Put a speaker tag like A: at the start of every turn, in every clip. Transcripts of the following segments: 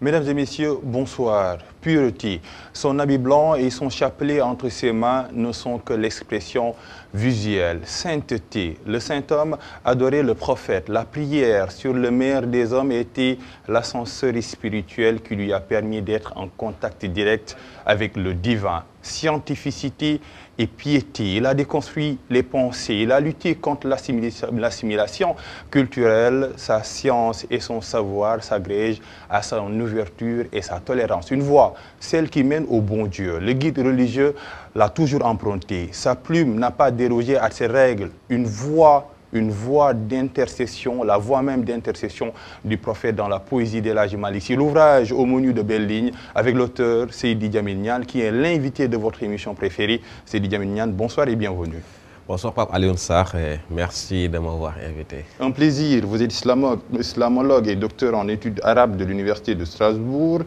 A: Mesdames et messieurs, bonsoir. Pureté. Son habit blanc et son chapelet entre ses mains ne sont que l'expression visuelle. Sainteté. Le saint homme adorait le prophète. La prière sur le meilleur des hommes était l'ascenseur spirituel qui lui a permis d'être en contact direct avec le divin. Scientificité et piété. Il a déconstruit les pensées. Il a lutté contre l'assimilation culturelle. Sa science et son savoir s'agrègent à son ouverture et sa tolérance. Une voie, celle qui mène au bon Dieu. Le guide religieux l'a toujours emprunté. Sa plume n'a pas dérogé à ses règles. Une voie d'intercession, la voix même d'intercession du prophète dans la poésie de l'âge Malissi. L'ouvrage au menu de belles lignes avec l'auteur Seydi Djamil Niane qui est l'invité de votre émission préférée. Seydi Djamil Niane, bonsoir et bienvenue.
B: Bonsoir Pape Alioune Sarr et merci de m'avoir invité.
A: Un plaisir, vous êtes islamologue et docteur en études arabes de l'Université de Strasbourg.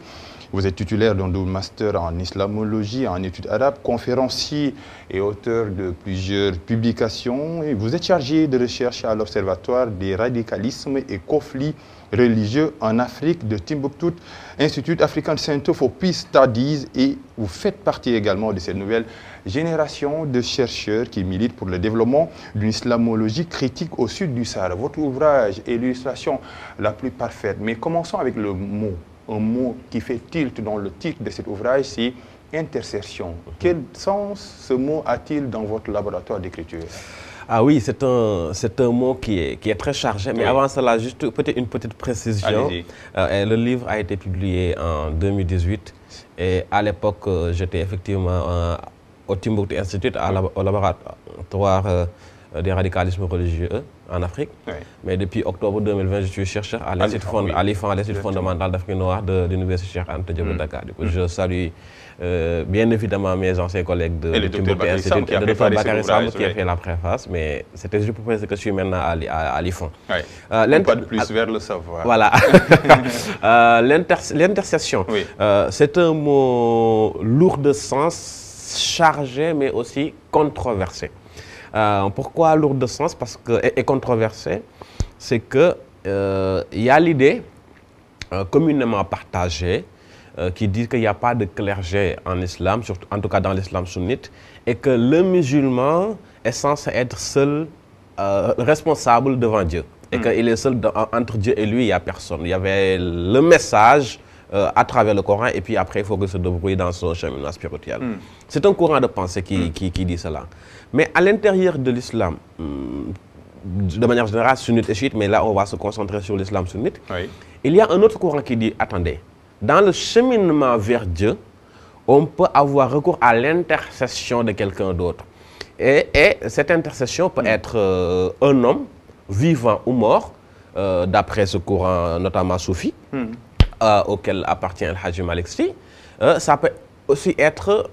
A: Vous êtes titulaire d'un double master en islamologie, en études arabes, conférencier et auteur de plusieurs publications. Et vous êtes chargé de recherche à l'Observatoire des radicalismes et conflits religieux en Afrique de Timbuktu, Institute African Center for Peace Studies. Et vous faites partie également de cette nouvelle génération de chercheurs qui militent pour le développement d'une islamologie critique au sud du Sahara. Votre ouvrage est l'illustration la plus parfaite. Mais commençons avec le mot. Un mot qui fait tilt dans le titre de cet ouvrage, c'est intercession. Quel sens ce mot a-t-il dans votre laboratoire d'écriture?
B: Ah oui, c'est un mot qui est très chargé, mais oui. Avant cela, juste peut-être une petite précision. Le livre a été publié en 2018 et à l'époque, j'étais effectivement au Timbuktu Institute, au laboratoire des radicalismes religieux en Afrique. Oui. Mais depuis octobre 2020, je suis chercheur à l'Institut fondamental d'Afrique noire de l'Université Cheikh Anta Diop de Dakar. Du coup, je salue bien évidemment mes anciens collègues de Timbuktu Institute et le Dr Bakary Samb qui a fait la préface, mais c'était juste pour préciser que je suis maintenant à l'IFON.
A: Oui. Pas de plus vers le savoir.
B: Voilà. L'intercession, oui. C'est un mot lourd de sens, chargé, mais aussi controversé. Pourquoi lourd de sens et controversé? C'est que il y a l'idée communément partagée qui dit qu'il n'y a pas de clergé en islam, surtout, en tout cas dans l'islam sunnite, et que le musulman est censé être seul responsable devant Dieu. Et qu'il est seul entre Dieu et lui, il n'y a personne. Il y avait le message à travers le Coran, et puis après, il faut qu'il se débrouille dans son cheminement spirituel. C'est un courant de pensée qui dit cela. Mais à l'intérieur de l'islam, de manière générale, sunnite et chiite, mais là, on va se concentrer sur l'islam sunnite, oui. Il y a un autre courant qui dit, attendez, dans le cheminement vers Dieu, on peut avoir recours à l'intercession de quelqu'un d'autre. Et cette intercession peut être un homme, vivant ou mort, d'après ce courant notamment soufi, auquel appartient el Hadji Malick Sy. Ça peut aussi être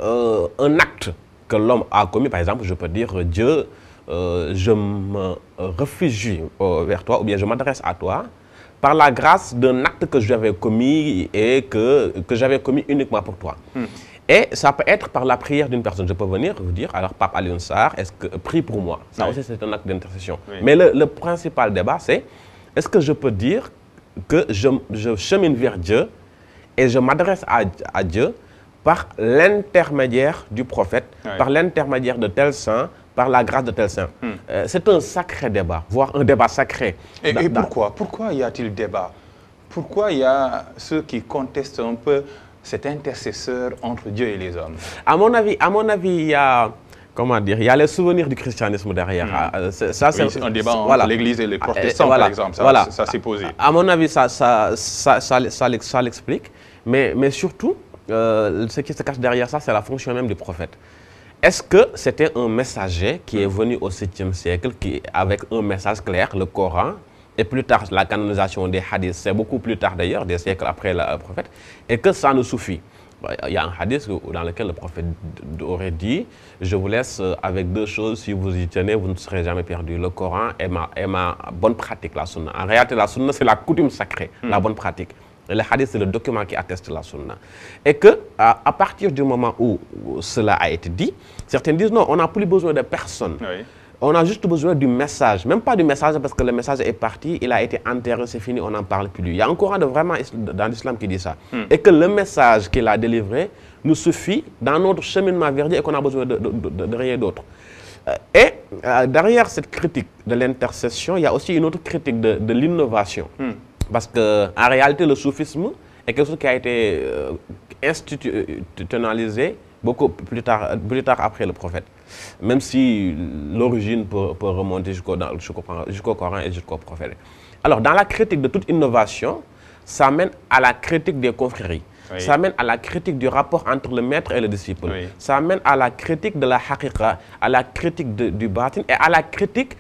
B: un acte que l'homme a commis. Par exemple, je peux dire, Dieu, je me réfugie vers toi, ou bien je m'adresse à toi, par la grâce d'un acte que j'avais commis et que j'avais commis uniquement pour toi. Et ça peut être par la prière d'une personne. Je peux venir vous dire, alors Pape Alioune Sarr, est-ce que prie pour moi? Ça aussi, c'est un acte d'intercession. Oui. Mais le principal débat, c'est, est-ce que je peux dire que je chemine vers Dieu et je m'adresse à Dieu par l'intermédiaire du prophète, oui. Par l'intermédiaire de tel saint, par la grâce de tel saint. C'est un sacré débat, voire un débat sacré.
A: Et pourquoi y a-t-il débat? Pourquoi il y a ceux qui contestent un peu cet intercesseur entre Dieu et les hommes?
B: À mon avis, il y a... Comment dire? Il y a les souvenirs du christianisme derrière.
A: Ça, c'est un débat entre l'Église et les protestants, par exemple. Ça s'est posé.
B: À mon avis, ça l'explique. Mais surtout, ce qui se cache derrière ça, c'est la fonction même du prophète. Est-ce que c'était un messager qui est venu au 7e siècle avec un message clair, le Coran, et plus tard la canonisation des hadiths, c'est beaucoup plus tard d'ailleurs, des siècles après le prophète, et que ça nous suffit? Il y a un hadith dans lequel le prophète aurait dit, je vous laisse avec deux choses, si vous y tenez, vous ne serez jamais perdu. Le Coran et ma bonne pratique, la sunna. En réalité, la sunna, c'est la coutume sacrée, la bonne pratique. Et le hadith, c'est le document qui atteste la sunna. Et que, à partir du moment où cela a été dit, certains disent non, on n'a plus besoin de personne. Oui. On a juste besoin du message, même pas du message parce que le message est parti, il a été enterré, c'est fini, on n'en parle plus. Il y a un courant vraiment dans l'islam qui dit ça. Et que le message qu'il a délivré nous suffit dans notre cheminement vers Dieu et qu'on a besoin de rien d'autre. Et derrière cette critique de l'intercession, il y a aussi une autre critique de l'innovation. Parce qu'en réalité, le soufisme est quelque chose qui a été institutionnalisé beaucoup plus tard après le prophète. Même si l'origine peut remonter jusqu'au Coran et jusqu'au prophète. Alors, dans la critique de toute innovation, ça mène à la critique des confréries. Oui. Ça mène à la critique du rapport entre le maître et le disciple. Oui. Ça mène à la critique de la haqiqa, à la critique du batin et à la critique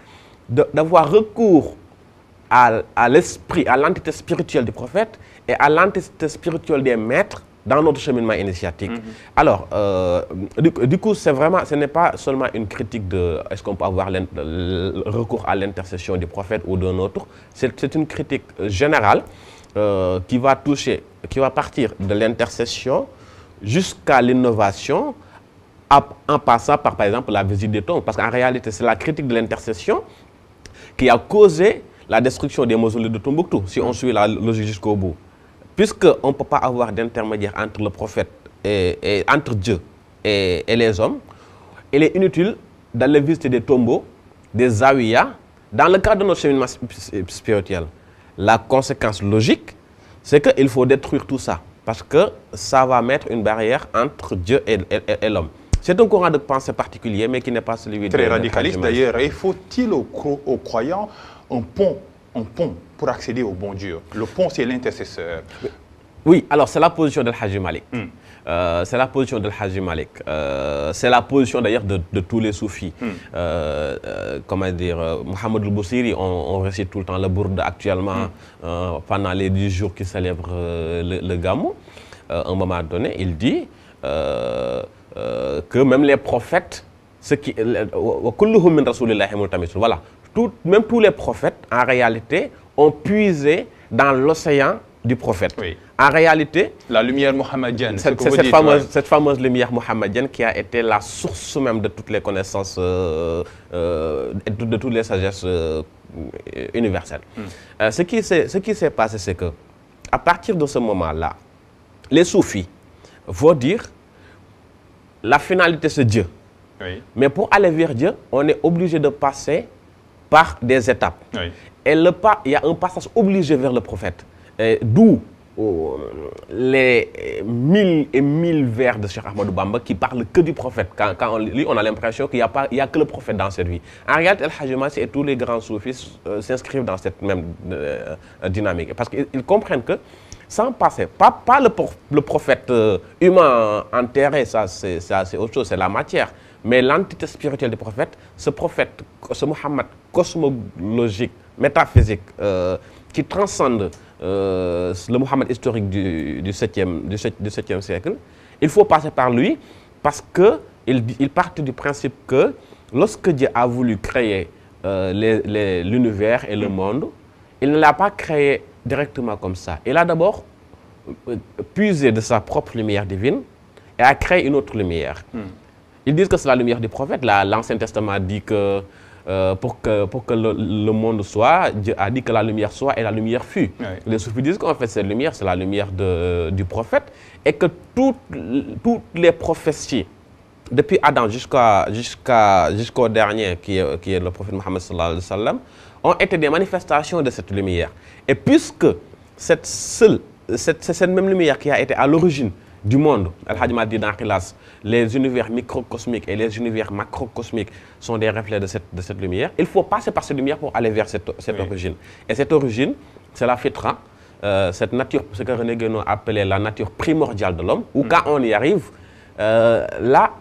B: d'avoir recours à l'esprit, à l'entité spirituelle du prophète et à l'entité spirituelle des maîtres dans notre cheminement initiatique. Alors, du coup, ce n'est pas seulement une critique de est-ce qu'on peut avoir le recours à l'intercession du prophète ou d'un autre, c'est une critique générale qui va partir de l'intercession jusqu'à l'innovation en passant par exemple, la visite des tombes. Parce qu'en réalité, c'est la critique de l'intercession qui a causé la destruction des mausolées de Tombouctou, si on suit la logique jusqu'au bout. Puisqu'on ne peut pas avoir d'intermédiaire entre le prophète et entre Dieu et les hommes, il est inutile d'aller visiter des tombeaux, des zawiyas, dans le cadre de notre cheminement spirituel. La conséquence logique, c'est qu'il faut détruire tout ça, parce que ça va mettre une barrière entre Dieu et l'homme. C'est un courant de pensée particulier, mais qui n'est pas celui
A: très radicaliste d'ailleurs. Et faut-il aux croyants un pont pour accéder au bon Dieu? Le pont, c'est l'intercesseur.
B: Oui, alors c'est la position de Hadji Malik. C'est la position de Hadji Malik. C'est la position d'ailleurs de tous les soufis. Comment dire, Mohamed el-Boussiri, on récite tout le temps le bourde actuellement pendant les 10 jours qui célèbrent le Gamou. À un moment donné, il dit que même les prophètes, voilà, même tous les prophètes, en réalité, ont puisé dans l'océan du prophète. Oui. En réalité,
A: la lumière mohammedienne,
B: c'est cette fameuse lumière mohammedienne qui a été la source même de toutes les connaissances, de toutes les sagesses universelles. Ce qui s'est passé, c'est que à partir de ce moment-là, les soufis vont dire la finalité, c'est Dieu. Oui. Mais pour aller vers Dieu, on est obligé de passer par des étapes. Oui. Et il y a un passage obligé vers le prophète. D'où les 1000 et 1000 vers de Cheikh Ahmadou Bamba qui parlent que du prophète. Quand on lit, on a l'impression qu'il n'y a que le prophète dans cette vie. En réalité, El-Hadji Malick et tous les grands soufis s'inscrivent dans cette même dynamique. Parce qu'ils comprennent que sans passer, pas le prophète humain enterré, ça c'est autre chose, c'est la matière. Mais l'entité spirituelle du prophète, ce Mohammed cosmologique, métaphysique, qui transcende le Mohammed historique du 7e siècle, il faut passer par lui parce qu'il part du principe que lorsque Dieu a voulu créer l'univers et le monde, il ne l'a pas créé directement comme ça. Il a d'abord puisé de sa propre lumière divine et a créé une autre lumière. Ils disent que c'est la lumière du prophète. L'Ancien Testament dit que pour que le monde soit, Dieu a dit que la lumière soit et la lumière fut. Oui. Les soufis disent qu'en fait cette lumière, c'est la lumière du prophète et que toutes les prophéties, depuis Adam jusqu'au dernier, qui est le prophète Mohammed sallallahu alayhi wa sallam, ont été des manifestations de cette lumière. Et puisque c'est cette même lumière qui a été à l'origine du monde, Al-Hadji Malick dit dans Khilas, les univers microcosmiques et les univers macrocosmiques sont des reflets de cette lumière. Il faut passer par cette lumière pour aller vers cette origine. Et cette origine, c'est la fitra, cette nature, ce que René Guénon appelait la nature primordiale de l'homme, où quand on y arrive, là,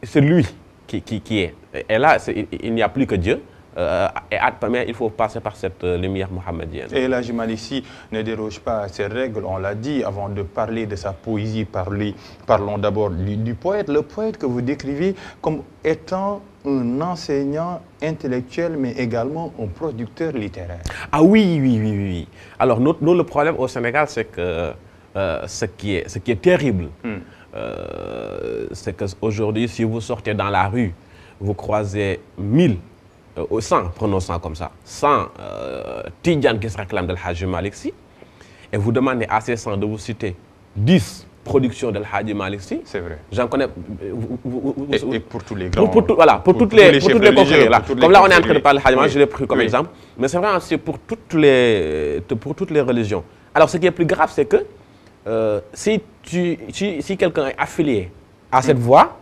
B: c'est lui qui est. Et là, il n'y a plus que Dieu. Mais il faut passer par cette lumière mohammedienne. Et
A: El-Hadji Malick Sy ne déroge pas à ces règles, on l'a dit, avant de parler de sa poésie, parlons d'abord du poète. Le poète que vous décrivez comme étant un enseignant intellectuel, mais également un producteur littéraire.
B: Ah oui. Alors, nous le problème au Sénégal, c'est que ce qui est terrible, c'est qu'aujourd'hui, si vous sortez dans la rue, vous croisez 1000, 100, prenons ça comme ça, 100 Tidjane qui se réclament de l'Hadji Malick Sy, et vous demandez à ces 100 de vous citer 10 productions de l'Hadji Malick Sy.
A: C'est vrai.
B: J'en connais.
A: Et pour tous les grands. Pour
B: toutes les confréries. Comme là, on est en train de parler de l'Hadji Malick, je l'ai pris comme
A: oui.
B: exemple. Mais c'est vrai aussi pour toutes les religions. Alors, ce qui est plus grave, c'est que si quelqu'un est affilié à cette voie,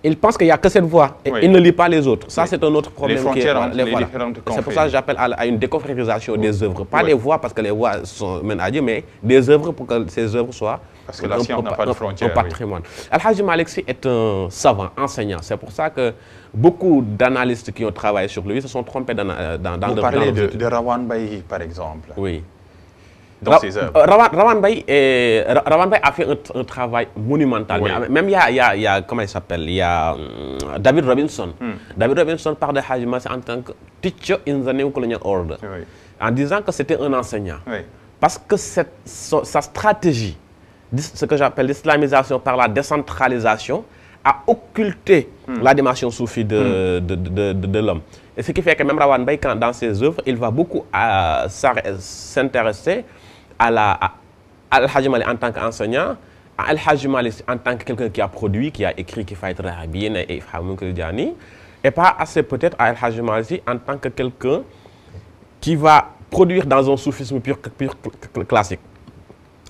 B: il pense qu'il n'y a que cette voie et il ne lit pas les autres. Ça, c'est un autre problème.
A: Les frontières entre les différentes confréries.
B: C'est pour ça que j'appelle à une déconfrérisation des œuvres. Pas les voies, parce que les voies mènent à Dieu, mais des œuvres pour que ces œuvres soient
A: parce que la science n'a pas de frontières.
B: Un patrimoine. Al-Hajji Malick Sy est un savant, enseignant. C'est pour ça que beaucoup d'analystes qui ont travaillé sur lui se sont trompés dans
A: Vous parlez de Rawane Baye, par exemple.
B: Oui.
A: Dans ses œuvres.
B: Rawane Baye a fait un travail monumental.
A: Oui.
B: Même il y a comment il s'appelle? Il y a David Robinson. David Robinson parle de Hajji Malick Sy en tant que teacher in the New Colonial Order.
A: Oui.
B: En disant que c'était un enseignant.
A: Oui.
B: Parce que sa stratégie, ce que j'appelle l'islamisation par la décentralisation, a occulté la dimension soufie de l'homme. Et ce qui fait que même Rawane Baye, dans ses œuvres, il va beaucoup s'intéresser à Al-Hajji Malick en tant qu'enseignant, à Al-Hajji Malick en tant que quelqu'un qui a produit, qui a écrit, qui fait bien et et pas assez peut-être à Al-Hajji Malick en tant que quelqu'un qui va produire dans un soufisme pur classique.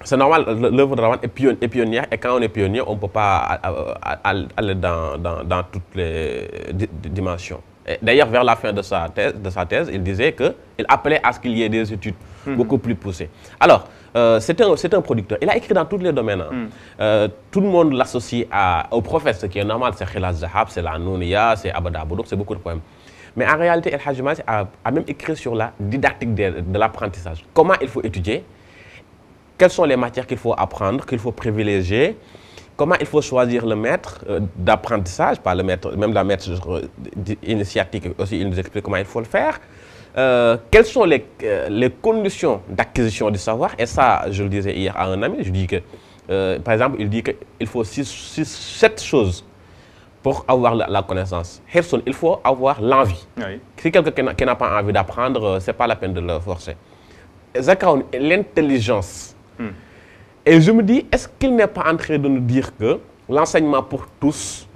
B: C'est normal, l'œuvre de Rawane est pionnière, et quand on est pionnier, on ne peut pas aller dans toutes les dimensions. D'ailleurs, vers la fin de sa thèse, il disait qu'il appelait à ce qu'il y ait des études beaucoup plus poussées. Alors, c'est un producteur. Il a écrit dans tous les domaines. Tout le monde l'associe au prophète, ce qui est normal. C'est Khilaz Zahab, c'est la Nounia, c'est Abada Aboudouk, c'est beaucoup de poèmes. Mais en réalité, El-Hajji Malick a même écrit sur la didactique de l'apprentissage. Comment il faut étudier, quelles sont les matières qu'il faut apprendre, qu'il faut privilégier, comment il faut choisir le maître d'apprentissage, pas le maître, même la maître initiatique aussi, il nous explique comment il faut le faire. Quelles sont les conditions d'acquisition du savoir? Et ça, je le disais hier à un ami, je dis que, par exemple, il dit qu'il faut 7 choses pour avoir la connaissance. Hirsun, il faut avoir l'envie. Oui. Si quelqu'un qui n'a pas envie d'apprendre, ce n'est pas la peine de le forcer. Zakaoun, l'intelligence. Et je me dis, est-ce qu'il n'est pas en train de nous dire que l'enseignement pour tous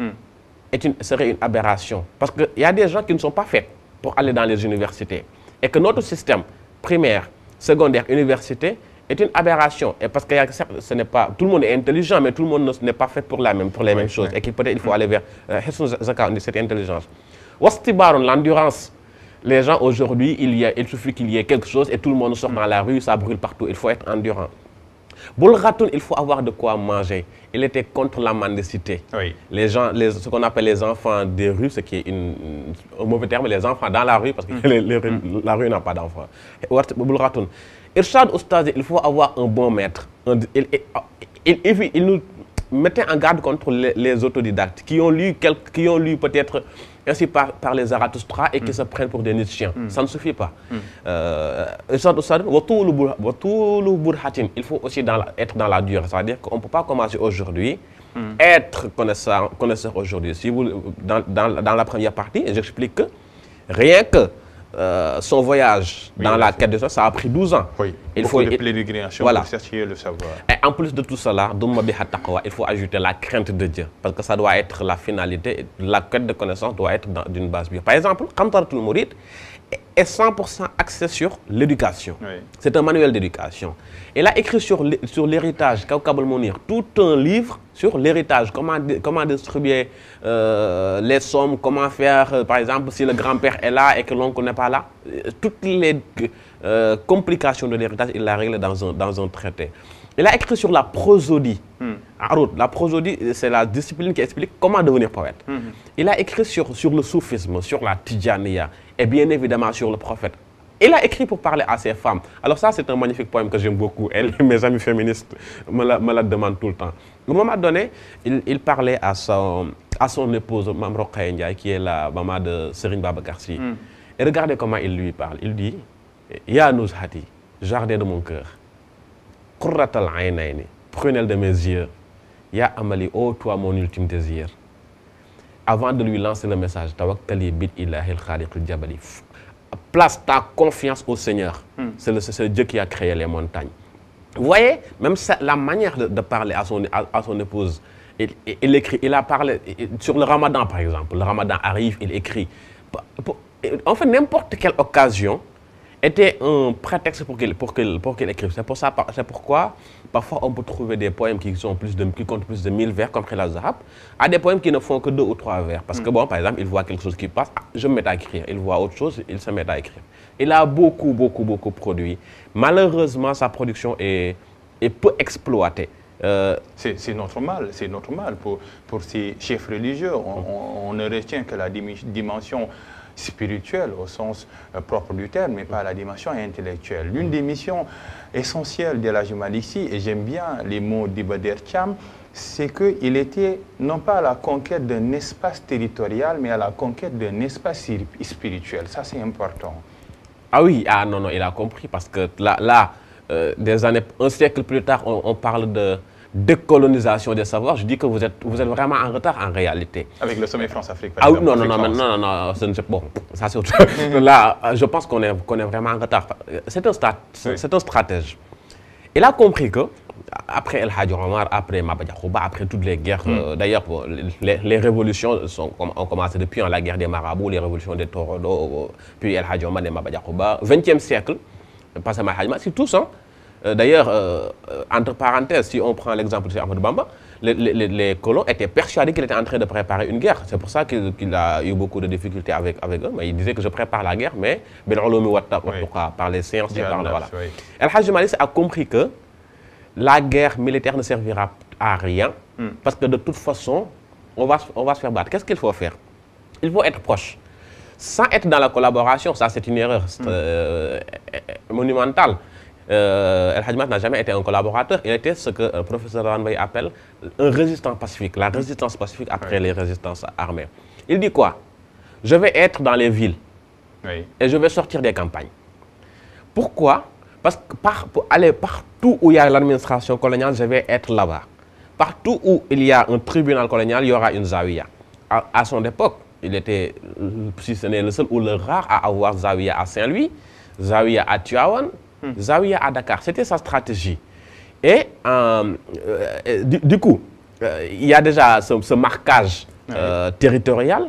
B: serait une aberration? Parce qu'il y a des gens qui ne sont pas faits pour aller dans les universités. Et que notre système primaire, secondaire, université est une aberration. Et parce que ce n'est pas, tout le monde est intelligent, mais tout le monde n'est pas fait pour les mêmes choses. Et qu'il peut-être il faut aller vers cette intelligence. Wastibaron, l'endurance. Les gens aujourd'hui, il suffit qu'il y ait quelque chose et tout le monde sort dans la rue, ça brûle partout. Il faut être endurant. Boulghatoun, il faut avoir de quoi manger. Il était contre la mendicité. Oui. Les gens, ce qu'on appelle les enfants des rues, ce qui est un mauvais terme, les enfants dans la rue, parce que la rue n'a pas d'enfants. Boulghatoun. Irshad Oustaz, il faut avoir un bon maître. Il nous mettait en garde contre les autodidactes qui ont lu peut-être ainsi par les Zarathustra et qui se prennent pour des Nietzscheens. Ça ne suffit pas. Il faut aussi être dans la durée. C'est-à-dire qu'on ne peut pas commencer aujourd'hui, être connaisseur aujourd'hui. Si dans la première partie, j'explique que rien que son voyage dans la quête de ça a pris 12 ans.
A: Oui, il faut de pérégrination pour chercher le savoir.
B: Et en plus de tout cela, il faut ajouter la crainte de Dieu. Parce que ça doit être la finalité. La quête de connaissance doit être d'une base bien. Par exemple, Qantaratul Mourid est 100% axé sur l'éducation. Oui. C'est un manuel d'éducation. Il a écrit sur l'héritage, Kawkabul Mounir, tout un livre sur l'héritage, comment distribuer les sommes, comment faire, par exemple, si le grand-père est là et que l'oncle n'est pas là. Toutes les complications de l'héritage, il l'a réglé dans un traité. Il a écrit sur la prosodie. La prosodie, c'est la discipline qui explique comment devenir poète. Il a écrit sur le soufisme, sur la tidjaniya et bien évidemment sur le prophète. Il a écrit pour parler à ses femmes. Alors ça, c'est un magnifique poème que j'aime beaucoup. Mes amis féministes me la demandent tout le temps. À un moment donné, il parlait à son épouse, Mme Rokhaya Ndiaye, qui est la maman de Serigne Babacar Sy. Et regardez comment il lui parle. Il dit, « Ya Nouzhati, jardin de mon cœur, Qurratal Aynayni, prunelle de mes yeux, Ya Amali, ô toi mon ultime désir. avant de lui lancer le message, Tawakkali bid ilahil khaliqil jabali. Place ta confiance au Seigneur. C'est le Dieu qui a créé les montagnes. Vous voyez, même ça, la manière de parler à son épouse, il écrit, il a parlé sur le Ramadan par exemple. Le Ramadan arrive, il écrit. En fait, n'importe quelle occasion était un prétexte pour qu'il écrive. C'est pourquoi parfois on peut trouver des poèmes qui comptent plus de 1000 vers, comme Khilal Zahab, à des poèmes qui ne font que 2 ou 3 vers. Parce que bon, par exemple, il voit quelque chose qui passe, je me mets à écrire. Il voit autre chose, il se met à écrire. Il a beaucoup produit. Malheureusement, sa production est peu exploitée.
A: C'est notre mal pour ces chefs religieux. On ne retient que la dimension spirituelle au sens propre du terme, mais pas la dimension intellectuelle. L'une des missions essentielles de la Malick Sy, et j'aime bien les mots d'Iba Der Thiam, c'est qu'il était non pas à la conquête d'un espace territorial, mais à la conquête d'un espace spirituel. Ça, c'est important.
B: Ah oui, non, il a compris, parce que là des années, un siècle plus tard, on parle de décolonisation des savoirs. Je dis que vous êtes vraiment en retard en réalité.
A: Avec le sommet France-Afrique.
B: Ah oui, non, bon, ça c'est autre chose. Là, je pense qu'on est vraiment en retard. C'est un stratège. Il a compris que, après El Hadji Omar, après Maba Diakhou Ba, après toutes les guerres, d'ailleurs, les révolutions ont commencé depuis la guerre des marabouts, les révolutions des Torodo, puis El Hadji Omar et Maba Diakhou Ba, 20e siècle, pas seulement El Hadji Omar, c'est tout ça. D'ailleurs, entre parenthèses, si on prend l'exemple de Ahmadou Bamba, les colons étaient persuadés qu'il était en train de préparer une guerre. C'est pour ça qu'il a eu beaucoup de difficultés avec eux. Mais il disait que je prépare la guerre, mais par les séances, voilà. El Hadji Malick a compris que la guerre militaire ne servira à rien, parce que de toute façon, on va se faire battre. Qu'est-ce qu'il faut faire? Il faut être proche. Sans être dans la collaboration, ça c'est une erreur monumentale. El Hadji Malick n'a jamais été un collaborateur. Il était ce que le professeur Ranbay appelle un résistant pacifique, la résistance pacifique après les résistances armées. Il dit quoi? Je vais être dans les villes et je vais sortir des campagnes. Pourquoi? Parce que pour aller partout où il y a l'administration coloniale, je vais être là-bas. Partout où il y a un tribunal colonial, il y aura une zawiya. À son époque, il était, si ce n'est le seul ou le rare à avoir zawiya à Saint-Louis, zawiya à Tivaouane, zawiya à Dakar. C'était sa stratégie. Et du coup, il y a déjà ce marquage territorial,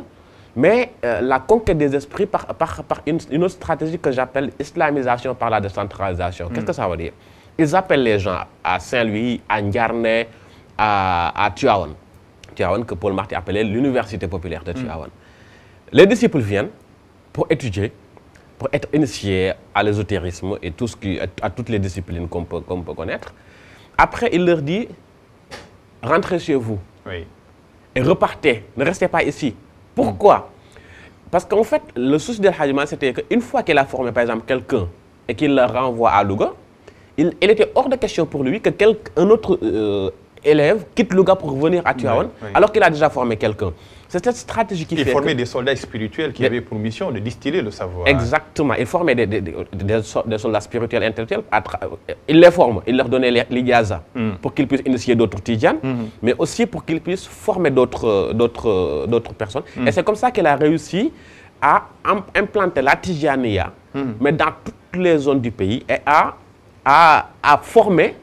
B: mais la conquête des esprits par une autre stratégie que j'appelle islamisation par la décentralisation. Qu'est-ce que ça veut dire? Ils appellent les gens à Saint-Louis, à Ndiarné, à Tivaouane. Tivaouane que Paul Marty appelait l'université populaire de Tivaouane. Les disciples viennent pour étudier, pour être initiés à l'ésotérisme et à toutes les disciplines qu'on peut connaître. Après, il leur dit, rentrez chez vous et repartez, ne restez pas ici. Pourquoi? Parce qu'en fait, le souci de Hadji Malick, c'était qu'une fois qu'il a formé, par exemple, quelqu'un et qu'il le renvoie à Louga, il était hors de question pour lui que un autre élève quitte Louga pour venir à Tivaouane, alors qu'il a déjà formé quelqu'un. C'est cette stratégie qui fait. Il
A: formait des soldats spirituels qui avaient pour mission de distiller le savoir.
B: Exactement. Il formait des soldats spirituels intellectuels. Il les forme. Il leur donnait l'ijaza pour qu'ils puissent initier d'autres tidjanes, mais aussi pour qu'ils puissent former d'autres personnes. Et c'est comme ça qu'il a réussi à implanter la tidjaniya, mais dans toutes les zones du pays, et à former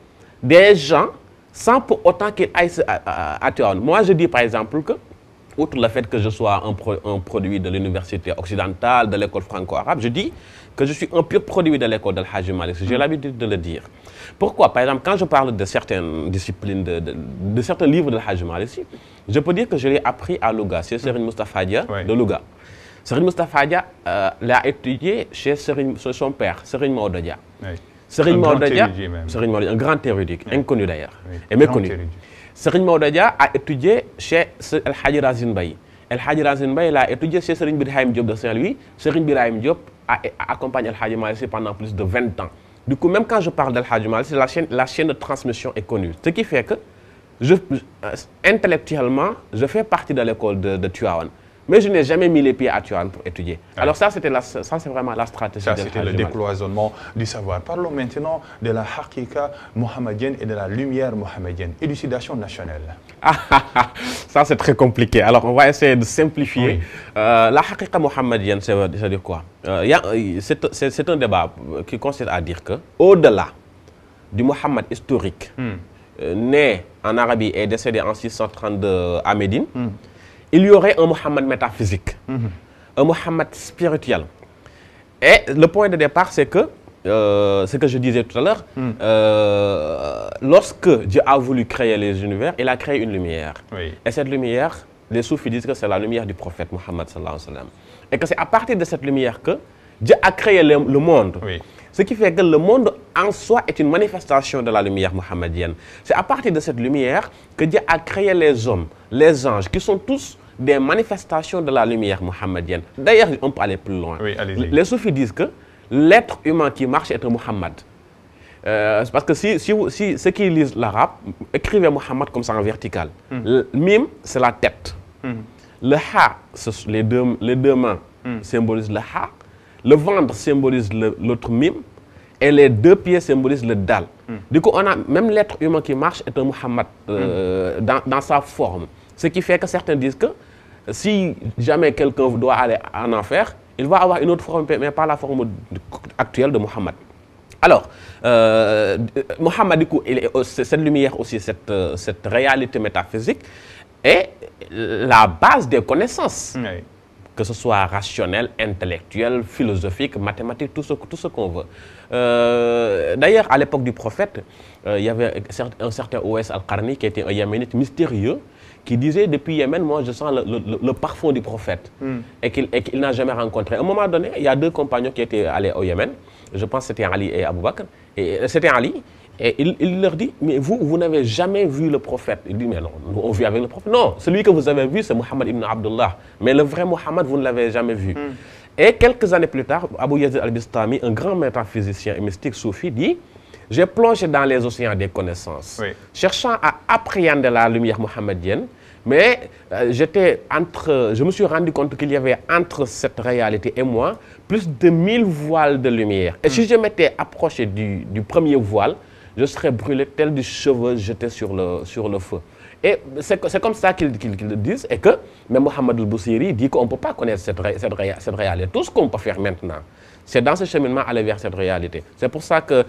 B: des gens sans pour autant qu'ils aillent à Tivaouane. Moi, je dis par exemple que, outre le fait que je sois un produit de l'université occidentale, de l'école franco-arabe, je dis que je suis un pur produit de l'école de Hadji Malick. J'ai l'habitude de le dire. Pourquoi? Par exemple, quand je parle de certaines disciplines, de certains livres de Hadji Malick, je peux dire que je l'ai appris à Louga. C'est Serigne Moustapha Dia de Louga. Serigne Moustapha Dia l'a étudié chez son père, Serigne Maodo Dia. Serigne Maodo Dia, un grand érudit, inconnu d'ailleurs, et méconnu. Serigne Maodo Dia a étudié chez El Hadji Razine Baye. El Hadji Razine Baye l'a étudié chez Serigne Birahim Diop de Saint-Louis. Serigne Birahim Diop a accompagné El Hadji Malick pendant plus de 20 ans. Du coup, même quand je parle d'El Hadji Malick, la chaîne de transmission est connue. Ce qui fait que, intellectuellement, je fais partie de l'école de Tivaouane. mais je n'ai jamais mis les pieds à Tivaouane pour étudier. Ouais. Alors ça, c'est vraiment la stratégie.
A: Ça, c'était le décloisonnement du savoir. Parlons maintenant de la haqiqa mohammedienne et de la lumière mohammedienne. Élucidation nationale.
B: Ça, c'est très compliqué. Alors, on va essayer de simplifier. Oui. La haqiqa mohammedienne, c'est dire quoi? C'est un débat qui consiste à dire que, au-delà du Mohammed historique, né en Arabie et décédé en 632 à Médine, il y aurait un Mohammed métaphysique, un Mohammed spirituel. Et le point de départ, c'est que, ce que je disais tout à l'heure, lorsque Dieu a voulu créer les univers, il a créé une lumière. Oui. Et cette lumière, les soufis disent que c'est la lumière du prophète Mohammed sallallahu alayhi wa sallam. Et que c'est à partir de cette lumière que Dieu a créé le monde. Oui. Ce qui fait que le monde en soi est une manifestation de la lumière mohammedienne. C'est à partir de cette lumière que Dieu a créé les hommes, les anges, qui sont tous des manifestations de la lumière mohammedienne. D'ailleurs, on peut aller plus loin. Oui, les soufis disent que l'être humain qui marche est un Mohammed. Parce que si ceux qui lisent l'arabe, écrivez Mohammed comme ça en vertical. Le mim, c'est la tête. Le ha, les deux mains symbolisent le ha. Le ventre symbolise l'autre mime et les deux pieds symbolisent le dal. Du coup, on a même l'être humain qui marche est un Mohammed dans sa forme. Ce qui fait que certains disent que si jamais quelqu'un doit aller en enfer, il va avoir une autre forme, mais pas la forme actuelle de Mohammed. Alors, Mohammed, du coup, cette lumière aussi, cette réalité métaphysique est la base des connaissances. Oui. Que ce soit rationnel, intellectuel, philosophique, mathématique, tout ce qu'on veut. D'ailleurs, à l'époque du prophète, il y avait un certain Owais al-Qarni qui était un yéménite mystérieux qui disait depuis Yémen, moi je sens le parfum du prophète et qu'il n'a jamais rencontré. À un moment donné, il y a deux compagnons qui étaient allés au Yémen, je pense que c'était Ali et Abou Bakr, et c'était Ali. Et il leur dit, mais vous n'avez jamais vu le prophète. Il dit, mais non, on vit avec le prophète. Non, celui que vous avez vu, c'est Mohammed ibn Abdullah. Mais le vrai Mohammed, vous ne l'avez jamais vu. Et quelques années plus tard, Abu Yazid al-Bistami, un grand métaphysicien et mystique soufi, dit, j'ai plongé dans les océans des connaissances, oui, cherchant à appréhender la lumière mohammedienne, mais je me suis rendu compte qu'il y avait entre cette réalité et moi plus de 1000 voiles de lumière. Et si je m'étais approché du premier voile, je serais brûlé tel du cheveu jeté sur le feu. Et c'est comme ça qu'ils le disent. Et que même Mohamed al-Bousiri dit qu'on ne peut pas connaître cette réalité. Tout ce qu'on peut faire maintenant, c'est dans ce cheminement aller vers cette réalité. C'est pour ça que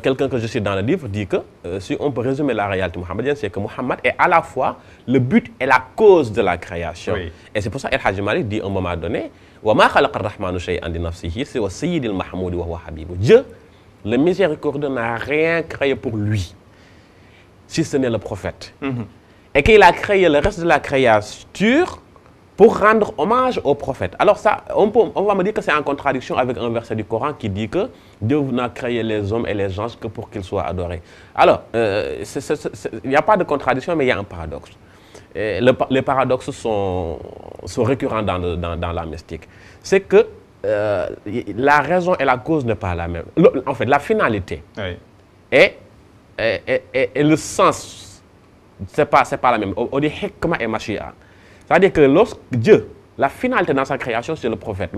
B: quelqu'un que je cite dans le livre dit que si on peut résumer la réalité mohammedienne, c'est que Mohammed est à la fois le but et la cause de la création. Oui. Et c'est pour ça que El Hadji Malick dit à un moment donné, وَمَا خَلَقَ الرَّحْمَنُ شَيْئًا لِنَفْسِهِ سِوَى السَّيِّدِ الْمَحْمُودِ وَهُوَ حَبِيبُ. Dieu, le miséricordieux, n'a rien créé pour lui, si ce n'est le prophète. Et qu'il a créé le reste de la créature pour rendre hommage au prophète. Alors ça, on va me dire que c'est en contradiction avec un verset du Coran qui dit que Dieu n'a créé les hommes et les anges que pour qu'ils soient adorés. Alors, il n'y a pas de contradiction, mais il y a un paradoxe. Les paradoxes sont récurrents dans la mystique. C'est que la raison et la cause n'est pas la même. En fait, la finalité et le sens, c'est pas la même. On dit hikma et mashia. C'est-à-dire que lorsque Dieu, la finalité dans sa création, c'est le prophète.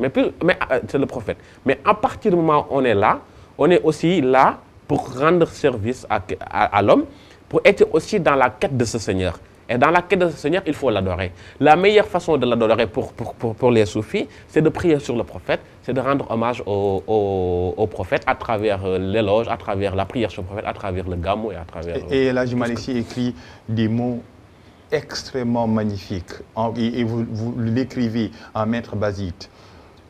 B: C'est le prophète. Mais à partir du moment où on est là, on est aussi là pour rendre service à l'homme, pour être aussi dans la quête de ce Seigneur. Et dans la quête de ce Seigneur, il faut l'adorer. La meilleure façon de l'adorer pour les soufis, c'est de prier sur le prophète, c'est de rendre hommage au prophète à travers l'éloge, à travers la prière sur le prophète, à travers le gamou et à travers...
A: Et là, Jumanessi écrit des mots extrêmement magnifiques. Et vous l'écrivez en maître basite.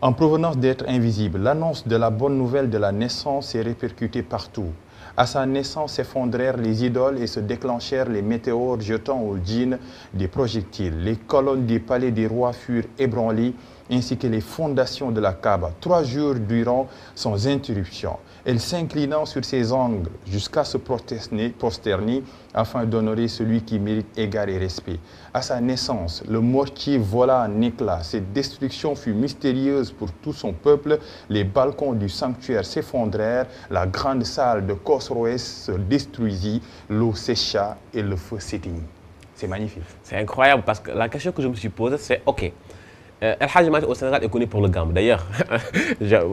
A: En provenance d'être invisible, l'annonce de la bonne nouvelle de la naissance est répercutée partout. À sa naissance s'effondrèrent les idoles et se déclenchèrent les météores jetant au djinn des projectiles. Les colonnes des palais des rois furent ébranlées, ainsi que les fondations de la Kaaba, 3 jours durant sans interruption. Elle s'inclinant sur ses angles jusqu'à se prosterner afin d'honorer celui qui mérite égard et respect. À sa naissance, le mortier vola en éclats. Cette destruction fut mystérieuse pour tout son peuple. Les balcons du sanctuaire s'effondrèrent. La grande salle de Khosroès se détruisit. L'eau sécha et le feu s'éteignit. C'est magnifique.
B: C'est incroyable parce que la question que je me suis posée, c'est OK. El Hadji Malick au Sénégal est connu pour le gamou. D'ailleurs,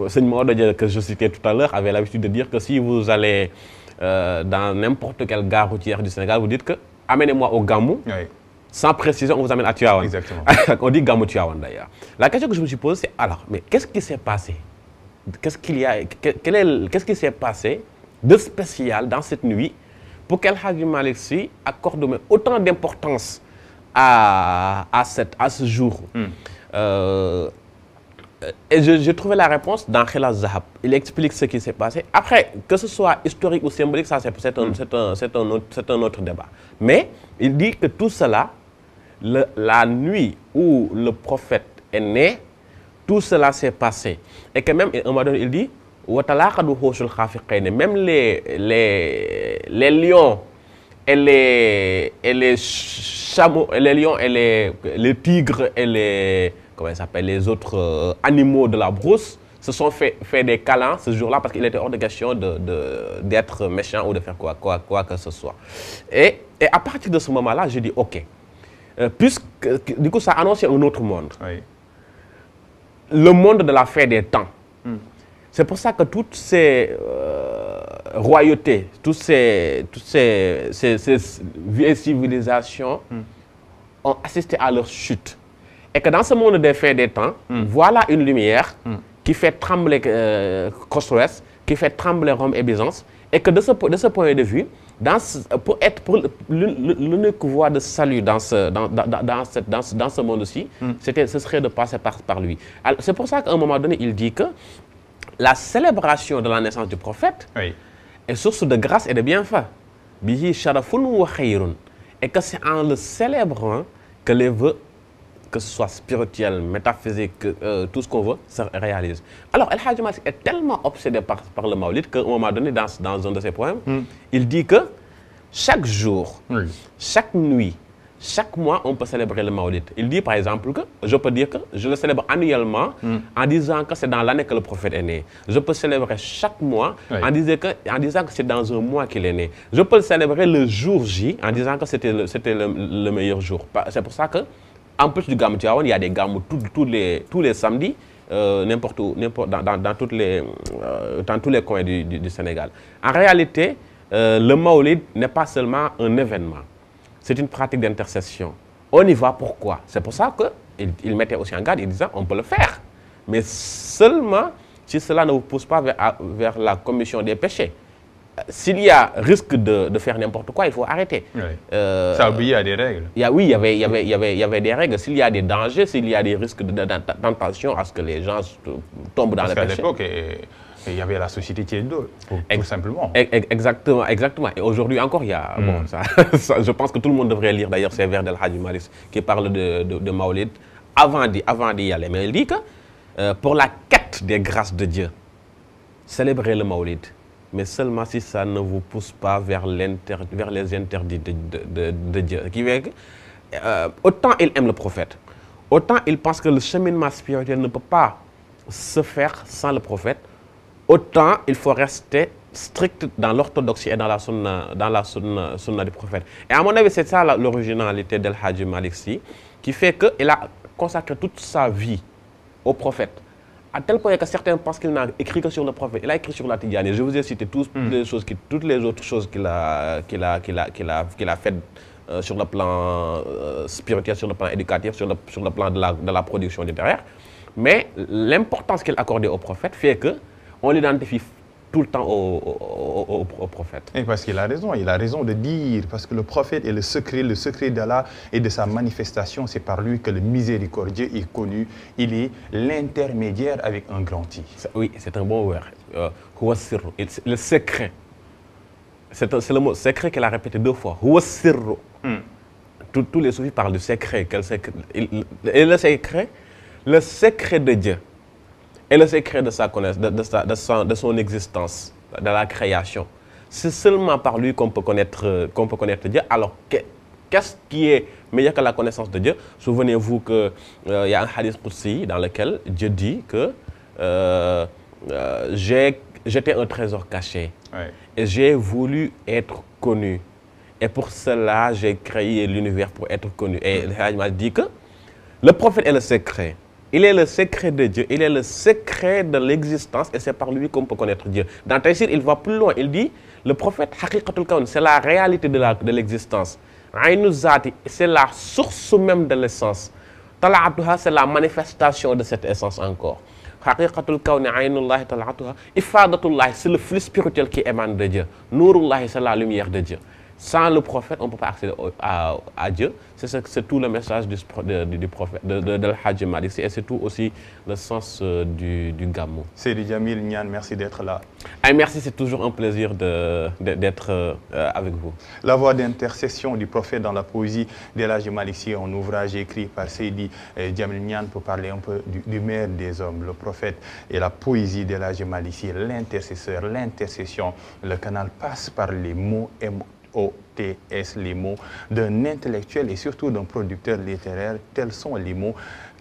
B: Seigne Maodo que je citais tout à l'heure avait l'habitude de dire que si vous allez dans n'importe quelle gare routière du Sénégal, vous dites que amenez-moi au gamou.
A: Oui.
B: Sans précision, on vous amène à Tivaouane.
A: Exactement.
B: On dit gamou Tivaouane d'ailleurs. La question que je me suis posée, c'est alors, mais qu'est-ce qui s'est passé? Qu'est-ce qui s'est passé de spécial dans cette nuit pour qu'El Hadji Malick Sy accorde autant d'importance à ce jour? Et j'ai trouvé la réponse dans Khilaz Zahab. Il explique ce qui s'est passé. Après, que ce soit historique ou symbolique, ça c'est un autre débat. Mais il dit que tout cela, la nuit où le prophète est né, tout cela s'est passé. Et que même, à un moment donné, il dit, même les lions et les chameaux, les lions et les tigres et les, comment ça s'appelle, les autres animaux de la brousse se sont fait des câlins ce jour-là parce qu'il était hors de question d'être méchant ou de faire quoi que ce soit. Et à partir de ce moment-là, j'ai dit, ok, puisque du coup ça annonçait un autre monde.
A: Oui.
B: Le monde de la fin des temps. C'est pour ça que toutes ces royautés, toutes ces vieilles civilisations ont assisté à leur chute. Et que dans ce monde des fins des temps, voilà une lumière qui fait trembler Khosroès, qui fait trembler Rome et Byzance. Et que de ce point de vue, pour l'unique voie de salut dans ce monde-ci, ce serait de passer par lui. C'est pour ça qu'à un moment donné, il dit que la célébration de la naissance du prophète est source de grâce et de bienfait. Bihi sharafun wa khayrun. Et que c'est en le célébrant que les vœux, que ce soit spirituel, métaphysique, tout ce qu'on veut, se réalise. Alors, El Hadji Malick est tellement obsédé par le Maulid qu'à un moment donné, dans un de ses poèmes, il dit que chaque jour, chaque nuit, chaque mois, on peut célébrer le Maulid. Il dit par exemple que je peux dire que je le célèbre annuellement en disant que c'est dans l'année que le prophète est né. Je peux célébrer chaque mois en disant que c'est dans un mois qu'il est né. Je peux le célébrer le jour J en disant que c'était le meilleur jour. C'est pour ça que, en plus du Gamou Tivaouane, il y a des Gamou tous les samedis, n'importe où, dans tous les coins du Sénégal. En réalité, le Maulid n'est pas seulement un événement. C'est une pratique d'intercession. On y va pourquoi? C'est pour ça qu'il mettait aussi en garde, il disait on peut le faire. Mais seulement si cela ne vous pousse pas vers la commission des péchés. S'il y a risque de faire n'importe quoi, il faut arrêter.
A: Oui. Ça obéit à des règles.
B: Oui, il y avait des règles. S'il y a des dangers, s'il y a des risques de tentation à ce que les gens tombent dans le péché.
A: Parce qu'à l'époque, il y avait la société Tiédo, tout simplement.
B: Exactement. Et aujourd'hui encore, il y a... Bon, ça, je pense que tout le monde devrait lire d'ailleurs ces vers d'El Hadji Malick qui parlent de Maulid avant d'y aller. Mais il dit que pour la quête des grâces de Dieu, célébrez le Maulid. Mais seulement si ça ne vous pousse pas vers les interdits de Dieu. Qui veut que, autant il aime le prophète, autant il pense que le cheminement spirituel ne peut pas se faire sans le prophète, autant il faut rester strict dans l'orthodoxie et dans la sunna du prophète. Et à mon avis, c'est ça l'originalité d'El Hadji Malick Sy, qui fait qu'il a consacré toute sa vie au prophète. À tel point que certains pensent qu'il n'a écrit que sur le prophète. Il a écrit sur la Tidjane. Je vous ai cité toutes les autres choses qu'il a faites sur le plan spirituel, sur le plan éducatif, sur le plan de la production littéraire. Mais l'importance qu'il accordait au prophète fait qu'on l'identifie tout le temps au prophète.
A: Et parce qu'il a raison de dire, parce que le prophète est le secret d'Allah et de sa manifestation, c'est par lui que le miséricordieux est connu. Il est l'intermédiaire avec un grand I.
B: Oui, c'est un bon word. Le secret. C'est le mot secret qu'elle a répété 2 fois. Tous les soufis parlent du secret. Et le secret de Dieu. Et le secret de sa connaissance, de son existence, de la création. C'est seulement par lui qu'on peut connaître Dieu. Alors, qu'est-ce qui est meilleur que la connaissance de Dieu? Souvenez-vous qu'il y a un hadith Qudsi dans lequel Dieu dit que j'étais un trésor caché. Ouais. Et j'ai voulu être connu. Et pour cela, j'ai créé l'univers pour être connu. Et le hadith m'a dit que le prophète est le secret. Il est le secret de Dieu, il est le secret de l'existence et c'est par lui qu'on peut connaître Dieu. Dans Taysir, il va plus loin, il dit, le prophète, haqiqatul kawn, c'est la réalité de l'existence. Aynu Zati, c'est la source même de l'essence. Tala'atuha, c'est la manifestation de cette essence encore. Haqiqatul kawni aynullahi tala'atuha. Ifadatullahi, c'est le flux spirituel qui émane de Dieu. Nourullahi, c'est la lumière de Dieu. Sans le prophète, on ne peut pas accéder à Dieu. C'est tout le message du prophète, de l'Hadj Malick et c'est tout aussi le sens du Gamou.
A: Seydi Djamil Niane, merci d'être là.
B: Merci, c'est toujours un plaisir d'être avec vous.
A: La voix d'intercession du prophète dans la poésie de l'Hadj Malick Sy, un ouvrage écrit par Seydi Djamil Niane pour parler un peu du maire des hommes, le prophète et la poésie de l'Hadj Malick Sy, l'intercesseur, l'intercession. Le canal passe par les mots OTS, les mots d'un intellectuel et surtout d'un producteur littéraire. Tels sont les mots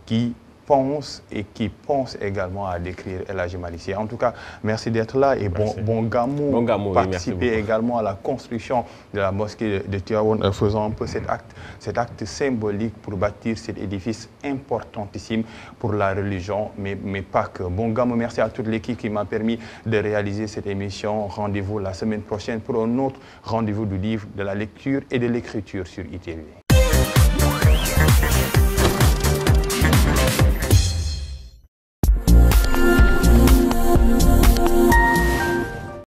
A: qui pensent et qui pensent également à décrire El Hadji Malick Sy. En tout cas, merci d'être là et bon Gamou, participer également à la construction de la mosquée de Tivaouane, faisant un peu cet acte symbolique pour bâtir cet édifice importantissime pour la religion, mais pas que. Bon Gamou, merci à toute l'équipe qui m'a permis de réaliser cette émission. Rendez-vous la semaine prochaine pour un autre rendez-vous du livre, de la lecture et de l'écriture sur ITV.